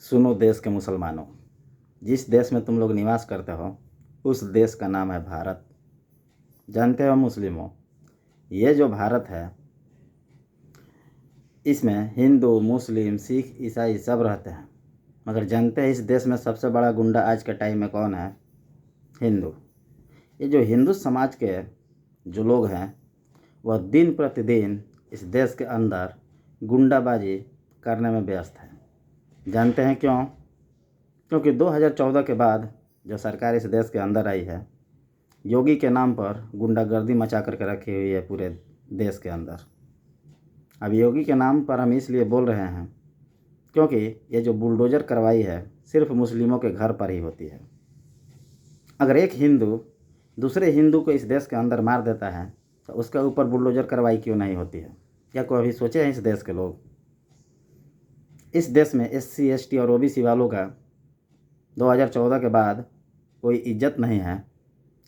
सुनो देश के मुसलमानों, जिस देश में तुम लोग निवास करते हो उस देश का नाम है भारत। जानते हो मुस्लिमों, ये जो भारत है इसमें हिंदू मुस्लिम सिख ईसाई सब रहते हैं। मगर जानते हैं इस देश में सबसे बड़ा गुंडा आज के टाइम में कौन है? हिंदू। ये जो हिंदू समाज के जो लोग हैं वह दिन प्रतिदिन इस देश के अंदर गुंडाबाजी करने में व्यस्त है। जानते हैं क्यों? क्योंकि 2014 के बाद जो सरकार इस देश के अंदर आई है, योगी के नाम पर गुंडागर्दी मचा करके रखी हुई है पूरे देश के अंदर। अब योगी के नाम पर हम इसलिए बोल रहे हैं क्योंकि ये जो बुलडोज़र कार्रवाई है सिर्फ मुस्लिमों के घर पर ही होती है। अगर एक हिंदू दूसरे हिंदू को इस देश के अंदर मार देता है तो उसके ऊपर बुलडोज़र कार्रवाई क्यों नहीं होती है? क्या कोई अभी सोचे हैं इस देश के लोग? इस देश में SC ST और OBC वालों का 2014 के बाद कोई इज्जत नहीं है।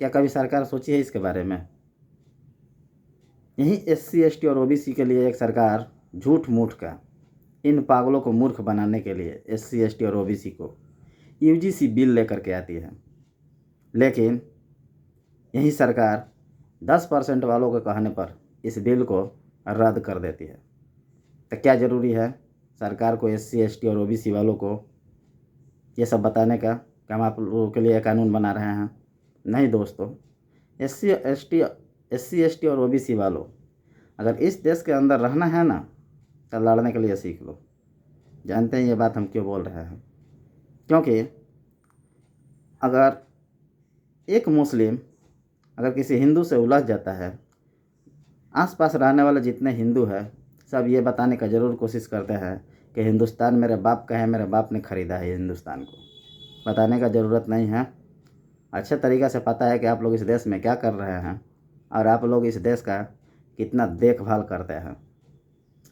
क्या कभी सरकार सोची है इसके बारे में? यही SC ST और OBC के लिए एक सरकार झूठ मूठ का इन पागलों को मूर्ख बनाने के लिए SC ST और OBC को UGC बिल लेकर के आती है, लेकिन यही सरकार 10% वालों के कहने पर इस बिल को रद्द कर देती है। तो क्या ज़रूरी है सरकार को SC ST और OBC वालों को ये सब बताने का कि हम आप लोगों के लिए कानून बना रहे हैं? नहीं दोस्तों, SC ST और OBC वालों, अगर इस देश के अंदर रहना है ना तो लड़ने के लिए सीख लो। जानते हैं ये बात हम क्यों बोल रहे हैं? क्योंकि अगर एक मुस्लिम अगर किसी हिंदू से उलझ जाता है, आसपास रहने वाले जितने हिंदू हैं सब ये बताने का ज़रूर कोशिश करते हैं कि हिंदुस्तान मेरे बाप का है, मेरे बाप ने ख़रीदा है हिंदुस्तान को। बताने का ज़रूरत नहीं है। अच्छे तरीक़े से पता है कि आप लोग इस देश में क्या कर रहे हैं और आप लोग इस देश का कितना देखभाल करते हैं।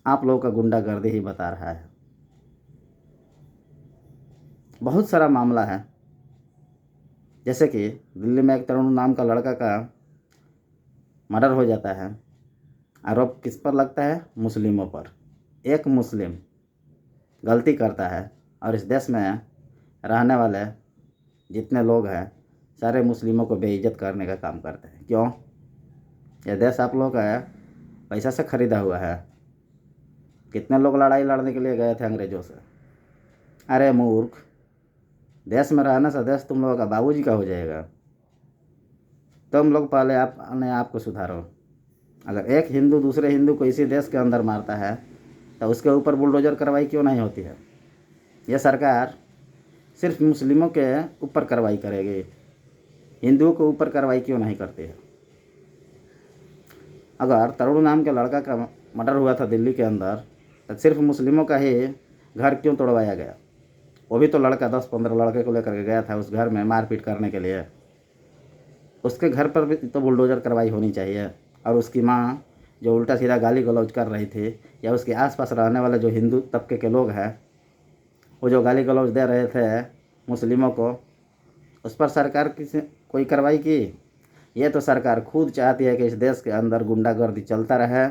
आप लोगों का गुंडागर्दी ही बता रहा है। बहुत सारा मामला है, जैसे कि दिल्ली में एक तरुण नाम का लड़का का मर्डर हो जाता है। आरोप किस पर लगता है? मुस्लिमों पर। एक मुस्लिम गलती करता है और इस देश में रहने वाले जितने लोग हैं सारे मुस्लिमों को बेइज्जत करने का काम करते हैं। क्यों? यह देश आप लोगों का पैसा से ख़रीदा हुआ है। कितने लोग लड़ाई लड़ने के लिए गए थे अंग्रेज़ों से? अरे मूर्ख, देश में रहने से देश तुम लोगों का बाबूजी का हो जाएगा। तुम लोग पहले अपने आप को सुधारो। अगर एक हिंदू दूसरे हिंदू को इसी देश के अंदर मारता है तो उसके ऊपर बुलडोज़र कार्रवाई क्यों नहीं होती है? यह सरकार सिर्फ मुस्लिमों के ऊपर कार्रवाई करेगी, हिंदुओं के ऊपर कार्रवाई क्यों नहीं करती है? अगर तरुण नाम के लड़का का मर्डर हुआ था दिल्ली के अंदर तो सिर्फ मुस्लिमों का ही घर क्यों तोड़वाया गया? वो भी तो लड़का 10-15 लड़के को लेकर के गया था उस घर में मारपीट करने के लिए। उसके घर पर भी तो बुलडोज़र कार्रवाई होनी चाहिए। और उसकी माँ जो उल्टा सीधा गाली गलौज कर रही थी, या उसके आसपास रहने वाले जो हिंदू तबके के लोग हैं वो जो गाली गलौज दे रहे थे मुस्लिमों को, उस पर सरकार कोई कार्रवाई की? ये तो सरकार खुद चाहती है कि इस देश के अंदर गुंडागर्दी चलता रहे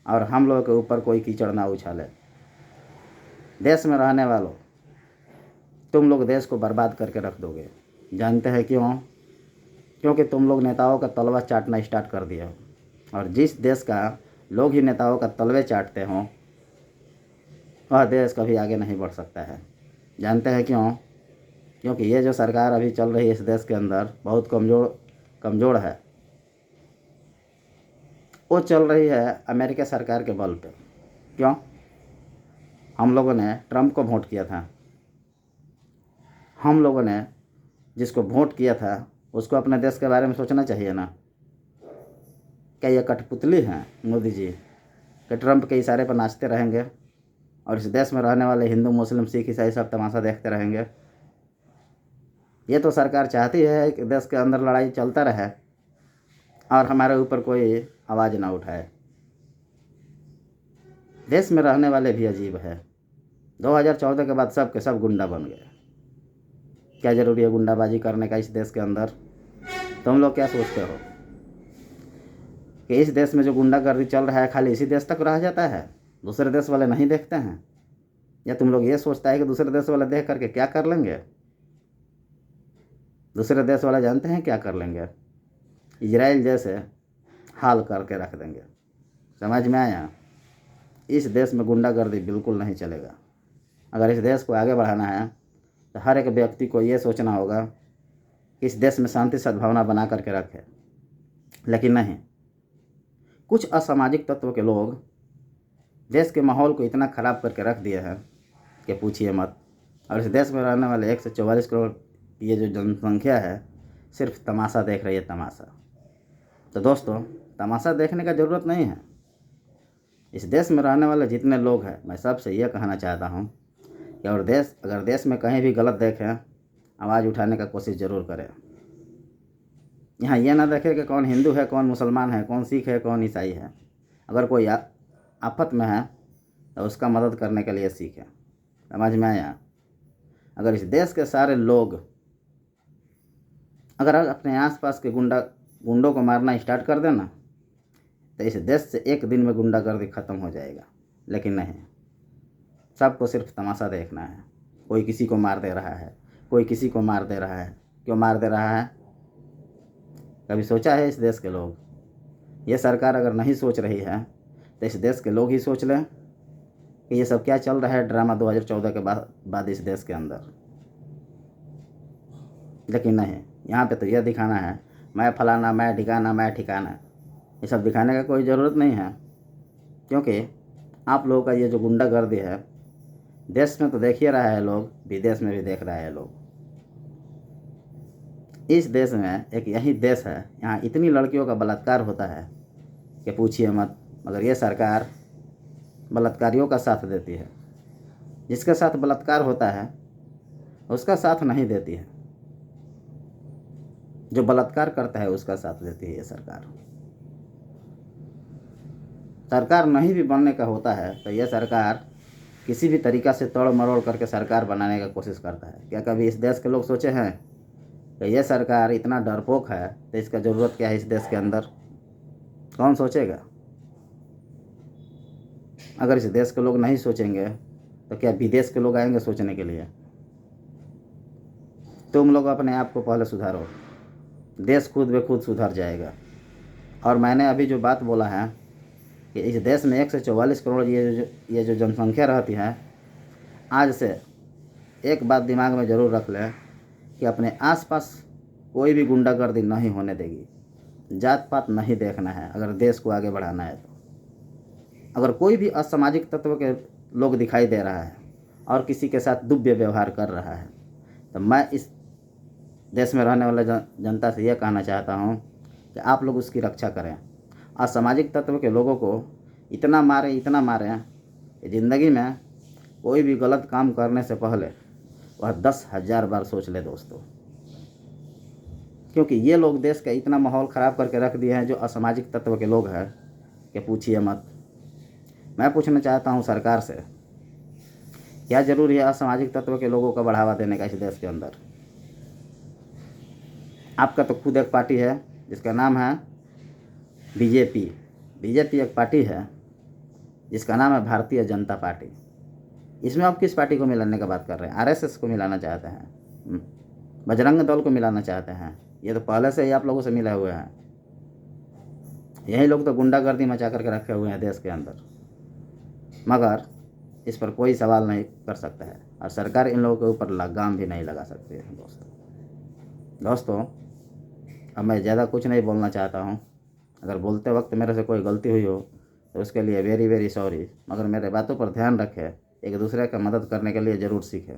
और हम लोगों के ऊपर कोई कीचड़ ना उछाले। देश में रहने वालों, तुम लोग देश को बर्बाद करके रख दोगे। जानते हैं क्यों? क्योंकि तुम लोग नेताओं का तलवा चाटना स्टार्ट कर दिए हो, और जिस देश का लोग ही नेताओं का तलवे चाटते हों वह देश कभी आगे नहीं बढ़ सकता है। जानते हैं क्यों? क्योंकि ये जो सरकार अभी चल रही है इस देश के अंदर बहुत कमज़ोर है। वो चल रही है अमेरिका सरकार के बल पे। क्यों? हम लोगों ने ट्रंप को वोट किया था। हम लोगों ने जिसको वोट किया था उसको अपने देश के बारे में सोचना चाहिए ना। क्या ये कठपुतली हैं मोदी जी कि ट्रंप के इशारे पर नाचते रहेंगे और इस देश में रहने वाले हिंदू मुस्लिम सिख ईसाई सब तमाशा देखते रहेंगे? ये तो सरकार चाहती है कि देश के अंदर लड़ाई चलता रहे और हमारे ऊपर कोई आवाज़ ना उठाए। देश में रहने वाले भी अजीब है। 2014 के बाद सब के सब गुंडा बन गए। क्या ज़रूरी है गुंडाबाजी करने का इस देश के अंदर? तुम लोग क्या सोचते हो कि इस देश में जो गुंडागर्दी चल रहा है खाली इसी देश तक रह जाता है, दूसरे देश वाले नहीं देखते हैं? या तुम लोग ये सोचता है कि दूसरे देश वाले देख करके क्या कर लेंगे? दूसरे देश वाले जानते हैं क्या कर लेंगे? इजराइल जैसे हाल करके रख देंगे। समझ में आया? इस देश में गुंडागर्दी बिल्कुल नहीं चलेगा। अगर इस देश को आगे बढ़ाना है तो हर एक व्यक्ति को ये सोचना होगा कि इस देश में शांति सद्भावना बना करके रखे। लेकिन नहीं, कुछ असामाजिक तत्व के लोग देश के माहौल को इतना ख़राब करके रख दिए हैं कि पूछिए मत। और इस देश में रहने वाले 144 करोड़ ये जो जनसंख्या है सिर्फ तमाशा देख रही है, तमाशा। तो दोस्तों, तमाशा देखने का ज़रूरत नहीं है। इस देश में रहने वाले जितने लोग हैं, मैं सबसे ये कहना चाहता हूँ कि अगर देश में कहीं भी गलत देखें, आवाज़ उठाने का कोशिश ज़रूर करें। यहाँ ये ना देखें कि कौन हिंदू है, कौन मुसलमान है, कौन सिख है, कौन ईसाई है। अगर कोई आफत में है तो उसका मदद करने के लिए सीखें। समझ में आया? अगर इस देश के सारे लोग अगर अपने आसपास के गुंडों को मारना स्टार्ट कर देना तो इस देश से एक दिन में गुंडागर्दी ख़त्म हो जाएगा। लेकिन नहीं, सबको सिर्फ तमाशा देखना है। कोई किसी को मार दे रहा है, कोई किसी को मार दे रहा है। क्यों मार दे रहा है? कभी सोचा है इस देश के लोग? ये सरकार अगर नहीं सोच रही है तो इस देश के लोग ही सोच लें कि ये सब क्या चल रहा है ड्रामा 2014 के बाद इस देश के अंदर। लेकिन नहीं, यहाँ पे तो यह दिखाना है मैं फलाना, मैं ठिकाना, मैं ठिकाना। ये सब दिखाने का कोई ज़रूरत नहीं है, क्योंकि आप लोगों का ये जो गुंडागर्दी है देश में तो देख ही रहा है लोग, विदेश में भी देख रहा है लोग। इस देश में एक यही देश है, यहाँ इतनी लड़कियों का बलात्कार होता है कि पूछिए मत। मगर ये सरकार बलात्कारियों का साथ देती है। जिसके साथ बलात्कार होता है उसका साथ नहीं देती है, जो बलात्कार करता है उसका साथ देती है ये सरकार। सरकार नहीं भी बनने का होता है तो यह सरकार किसी भी तरीक़ा से तोड़ मरोड़ करके सरकार बनाने का कोशिश करता है। क्या कभी इस देश के लोग सोचे हैं कि यह सरकार इतना डरपोक है तो इसका ज़रूरत क्या है इस देश के अंदर? कौन सोचेगा? अगर इस देश के लोग नहीं सोचेंगे तो क्या विदेश के लोग आएंगे सोचने के लिए? तुम लोग अपने आप को पहले सुधारो, देश खुद ब खुद सुधर जाएगा। और मैंने अभी जो बात बोला है कि इस देश में 144 करोड़ ये जो जनसंख्या रहती है, आज से एक बात दिमाग में ज़रूर रख लें कि अपने आसपास कोई भी गुंडागर्दी नहीं होने देगी। जात पात नहीं देखना है अगर देश को आगे बढ़ाना है तो। अगर कोई भी असामाजिक तत्व के लोग दिखाई दे रहा है और किसी के साथ दुव्य व्यवहार कर रहा है तो मैं इस देश में रहने वाले जनता से यह कहना चाहता हूँ कि आप लोग उसकी रक्षा करें। असामाजिक तत्व के लोगों को इतना मारें कि ज़िंदगी में कोई भी गलत काम करने से पहले वह 10,000 बार सोच ले दोस्तों। क्योंकि ये लोग देश का इतना माहौल ख़राब करके रख दिए हैं, जो असामाजिक तत्व के लोग हैं, कि पूछिए मत। मैं पूछना चाहता हूँ सरकार से, क्या ज़रूरी है असामाजिक तत्व के लोगों का बढ़ावा देने का इस देश के अंदर? आपका तो खुद एक पार्टी है जिसका नाम है बीजेपी। बीजेपी एक पार्टी है जिसका नाम है भारतीय जनता पार्टी। इसमें आप किस पार्टी को मिलाने का बात कर रहे हैं? आरएसएस को मिलाना चाहते हैं, बजरंग दल को मिलाना चाहते हैं। ये तो पहले से ही आप लोगों से मिले हुए हैं। यही लोग तो गुंडागर्दी मचा करके रखे हुए हैं देश के अंदर, मगर इस पर कोई सवाल नहीं कर सकता है और सरकार इन लोगों के ऊपर लगाम भी नहीं लगा सकती है। दोस्तों, अब मैं ज़्यादा कुछ नहीं बोलना चाहता हूँ। अगर बोलते वक्त मेरे से कोई गलती हुई हो तो उसके लिए वेरी वेरी सॉरी। मगर मेरे बातों पर ध्यान रखें, एक दूसरे का मदद करने के लिए ज़रूर सीखें।